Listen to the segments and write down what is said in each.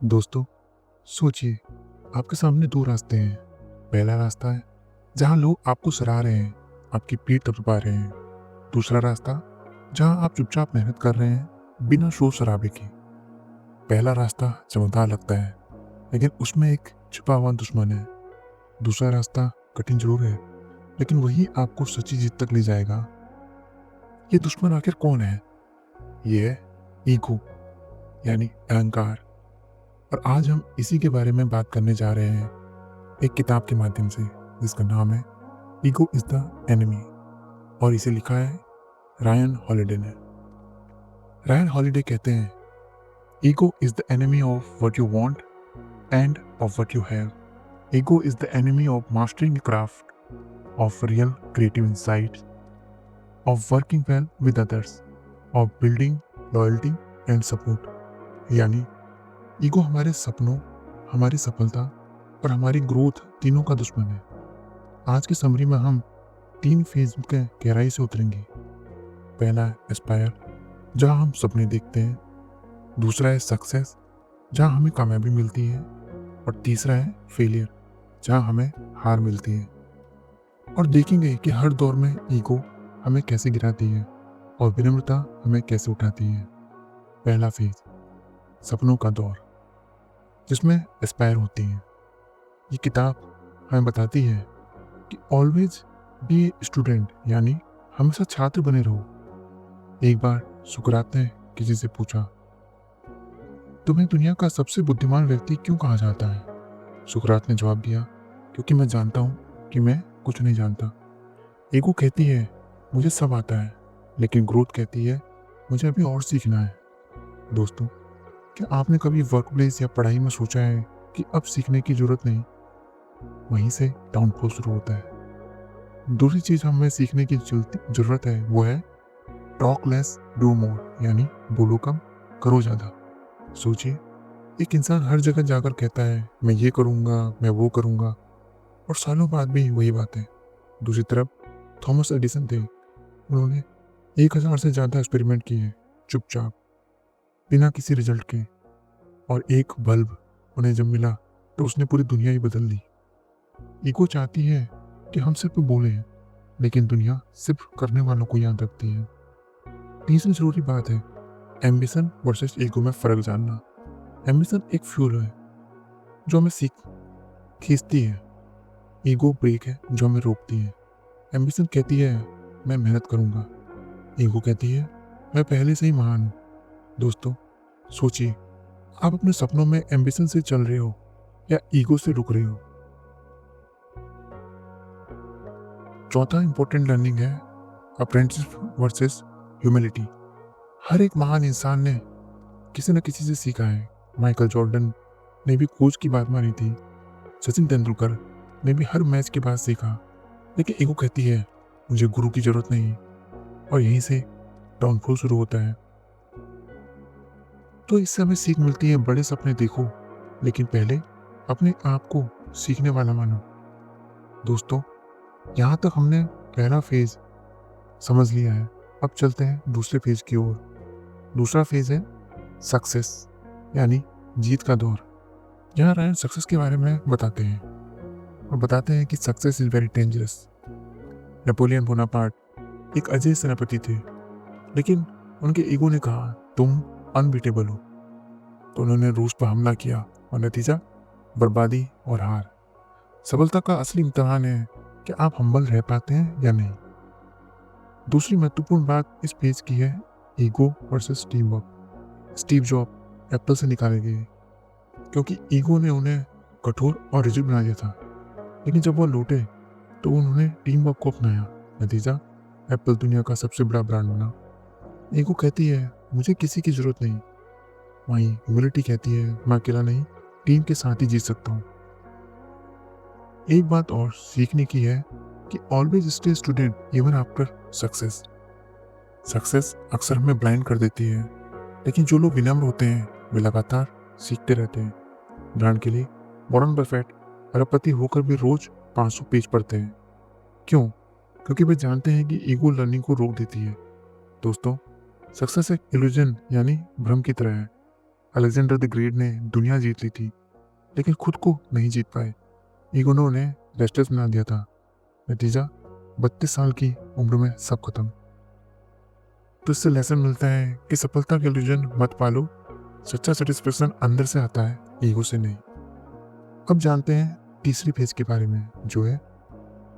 दोस्तों, सोचिए, आपके सामने 2 रास्ते हैं। पहला रास्ता है जहाँ लोग आपको सराह रहे हैं, आपकी पीठ थपथपा रहे हैं। दूसरा रास्ता जहाँ आप चुपचाप मेहनत कर रहे हैं, बिना शोर-शराबे के। पहला रास्ता चमकदार लगता है, लेकिन उसमें एक छुपा हुआ दुश्मन है। दूसरा रास्ता कठिन ज़रूर है, लेकिन वही आपको सच्ची जीत तक ले जाएगा। ये दुश्मन आखिर कौन है? ये है ईगो, यानी अहंकार। और आज हम इसी के बारे में बात करने जा रहे हैं, एक किताब के माध्यम से, जिसका नाम है ईगो इज द एनिमी, और इसे लिखा है रायन हॉलिडे ने। रायन हॉलिडे कहते हैं, ego is the enemy of what you want end of what you have. Ego is the enemy of mastering craft, of real creative insight, of working well with others, of building loyalty and support. यानी ego हमारे सपनों, हमारी सफलता और हमारी growth तीनों का दुश्मन है। आज की समरी में हम 3 फेज के गहराई से उतरेंगे। पहला है एस्पायर, जहाँ हम सपने देखते हैं। दूसरा है सक्सेस, जहाँ हमें कामयाबी मिलती है। और तीसरा है फेलियर, जहाँ हमें हार मिलती है। और देखेंगे कि हर दौर में ईगो हमें कैसे गिराती है और विनम्रता हमें कैसे उठाती है। पहला फेज, सपनों का दौर, जिसमें एस्पायर होती हैं। ये किताब हमें बताती है कि ऑलवेज बी स्टूडेंट, यानी हमेशा छात्र बने रहो। एक बार सुकरात ने किसी से पूछा, तुम्हें दुनिया का सबसे बुद्धिमान व्यक्ति क्यों कहा जाता है? सुकरात ने जवाब दिया, क्योंकि मैं जानता हूँ कि मैं कुछ नहीं जानता। ईगो कहती है, मुझे सब आता है, लेकिन ग्रोथ कहती है, मुझे अभी और सीखना है। दोस्तों, क्या आपने कभी वर्क प्लेस या पढ़ाई में सोचा है कि अब सीखने की जरूरत नहीं? वहीं से डाउनफॉल शुरू होता है। दूसरी चीज हमें सीखने की जरूरत है, वो है टॉक लेस डू मोर, यानी बोलो कम करो ज्यादा। सोचिए, एक इंसान हर जगह जाकर कहता है, मैं ये करूंगा, मैं वो करूंगा, और सालों बाद भी वही बात है। दूसरी तरफ थॉमस एडिसन थे, उन्होंने 1000 से ज्यादा एक्सपेरिमेंट किए, चुपचाप, बिना किसी रिजल्ट के। और एक बल्ब उन्हें जब मिला तो उसने पूरी दुनिया ही बदल दी। ईगो चाहती है कि हम सिर्फ बोलें, लेकिन दुनिया सिर्फ करने वालों को याद रखती है। तीसरी जरूरी बात है एम्बिशन वर्सेस ईगो में फर्क जानना। एम्बिशन एक फ्यूल है जो हमें खींचती है। ईगो ब्रेक है जो हमें रोकती है। एम्बिशन कहती है, मैं मेहनत करूंगा। ईगो कहती है, मैं पहले से ही महान हूँ। दोस्तों, सोचिए, आप अपने सपनों में एम्बिशन से चल रहे हो या ईगो से रुक रहे हो? चौथा इंपॉर्टेंट लर्निंग है अप्रेंटिसशिप वर्सेस ह्यूमिलिटी। हर एक महान इंसान ने किसी न किसी से सीखा है। माइकल जॉर्डन ने भी कोच की बात मानी थी। सचिन तेंदुलकर ने भी हर मैच के बाद सीखा। लेकिन ईगो कहती है, मुझे गुरु की जरूरत नहीं, और यहीं से डाउनफॉल शुरू होता है। तो इससे हमें सीख मिलती है, बड़े सपने देखो, लेकिन पहले अपने आप को सीखने वाला मानो। दोस्तों, यहाँ तक हमने पहला फेज समझ लिया है। अब चलते हैं दूसरे फेज की ओर। दूसरा फेज है सक्सेस, यानी जीत का दौर। यहाँ रायन सक्सेस के बारे में बताते हैं, और बताते हैं कि success is very dangerous. Napoleon Bonaparte एक अजय सेनापति थे, लेकिन उनके ईगो ने कहा, तुम अनबीटेबल हो। तो उन्होंने रूस पर हमला किया, और नतीजा बर्बादी और हार। सफलता का असली इम्तिहान है कि आप हम्बल रह पाते हैं या नहीं। दूसरी महत्वपूर्ण बात इस पेज की है ego versus team work. Steve job Apple से निकाले गए क्योंकि ईगो ने उन्हें कठोर और रिजिड बना दिया था, लेकिन जब वो लौटे तो उन्होंने टीम वर्क को अपनाया। नतीजा एप्पल दुनिया का सबसे बड़ा ब्रांड बना। ईगो कहती है, मुझे किसी की जरूरत नहीं। वहीं ह्यूमिलिटी कहती है, मैं अकेला नहीं, टीम के साथ ही जीत सकता हूँ। एक बात और सीखने की है कि always stay student even after success. Success अक्सर हमें ब्लाइंड कर देती है, लेकिन जो लोग विनम्र होते हैं वे लगातार सीखते रहते हैं। उदाहरण के लिए वॉरेन बफेट अरबपति होकर भी रोज 500 पेज पढ़ते हैं। क्यों? क्योंकि वे जानते हैं कि ईगो लर्निंग को रोक देती है। दोस्तों, सक्सेस एक इल्यूजन, यानी भ्रम की तरह है। अलेक्जेंडर द ग्रेट ने दुनिया जीत ली थी, लेकिन खुद को नहीं जीत पाए। ईगो ने उन्हें रेस्टलेस बना दिया था। नतीजा 32 साल की उम्र में सब खत्म। तो इससे लेसन मिलता है कि सफलता के इल्यूजन मत पालो। सच्चा सेटिस्फेक्शन अंदर से आता है, ईगो से नहीं। अब जानते हैं तीसरी फेज के बारे में, जो है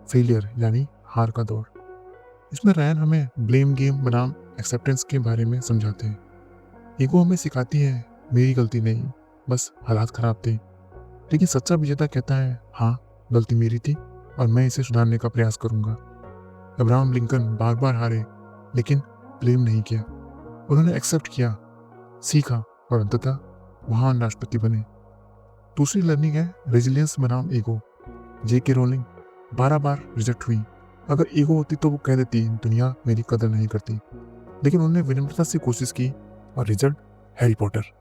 फेलियर यानी हार का दौर। इसमें रैन हमें ब्लेम गेम बनाम एक्सेप्टेंस के बारे में समझाते हैं। ईगो हमें सिखाती है मेरी गलती नहीं, बस हालात खराब थे। लेकिन सच्चा विजेता कहता है हाँ, गलती मेरी थी और मैं इसे सुधारने का प्रयास करूंगा। अब्राहम लिंकन बार बार हारे, लेकिन ब्लेम नहीं किया। उन्होंने एक्सेप्ट किया, सीखा और अंततः महान राष्ट्रपति बने। दूसरी लर्निंग है रेजिलियंस बनाम ईगो। J.K. रोलिंग 12 बार रिजेक्ट हुई। अगर ईगो होती तो वो कह देती दुनिया मेरी कदर नहीं करती, लेकिन उन्होंने विनम्रता से कोशिश की और रिजल्ट हैरी पॉटर।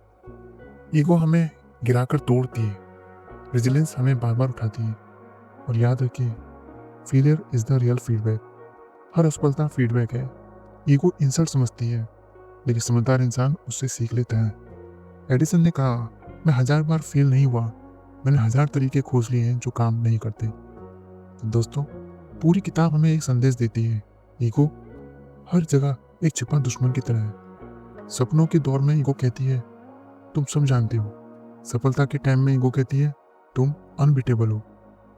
ईगो हमें गिराकर तोड़ती है, रेजिलियंस हमें बार बार उठाती है। और याद रखिए, failure is the real feedback. हर असफलता फीडबैक है। ईगो इंसल्ट समझती है, लेकिन समझदार इंसान उससे सीख लेता है। एडिसन ने कहा, मैं 1000 बार फेल नहीं हुआ, मैंने 1000 तरीके खोज लिए हैं जो काम नहीं करते। तो दोस्तों, पूरी किताब हमें एक संदेश देती है, ईगो हर जगह एक छिपा दुश्मन की तरह है। सपनों के दौर में ईगो कहती है तुम सब जानते हो। सफलता के टाइम में ईगो कहती है तुम अनबीटेबल हो।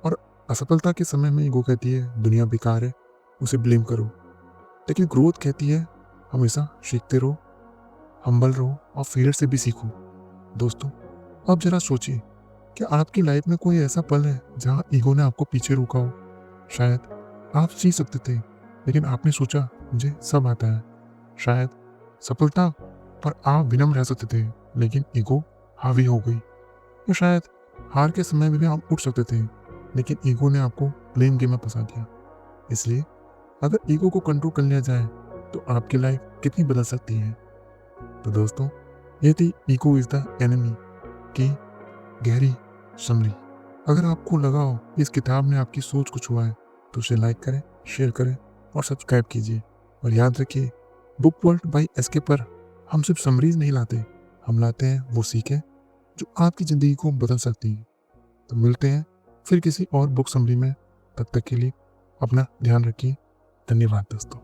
और असफलता के समय में ईगो कहती है दुनिया बेकार है, उसे ब्लेम करो। लेकिन ग्रोथ कहती है हमेशा सीखते रहो, हम्बल रहो और फेलियर से भी सीखो। दोस्तों, अब जरा सोचिए, क्या आपकी लाइफ में कोई ऐसा पल है जहां ईगो ने आपको पीछे रोका हो? शायद आप सीख सकते थे, लेकिन आपने सोचा मुझे सब आता है। शायद सफलता पर आप विनम्र रह सकते थे, लेकिन ईगो हावी हो गई। या शायद हार के समय में भी आप उठ सकते थे, लेकिन ईगो ने आपको ब्लेम गेम में फंसा दिया। इसलिए अगर ईगो को कंट्रोल कर लिया जाए तो आपकी लाइफ कितनी बदल सकती है। तो दोस्तों, ये थी ईगो इज द एनिमी की गहरी समरी। अगर आपको लगा हो इस किताब ने आपकी सोच को छुआ है, तो उसे लाइक करें, शेयर करें और सब्सक्राइब कीजिए। और याद रखिए, बुक वर्ल्ड बाय एसके पर हम सिर्फ समरीज नहीं लाते, हम लाते हैं वो सीखें जो आपकी ज़िंदगी को बदल सकती है। तो मिलते हैं फिर किसी और बुक समरी में। तब तक के लिए अपना ध्यान रखिए। धन्यवाद दोस्तों।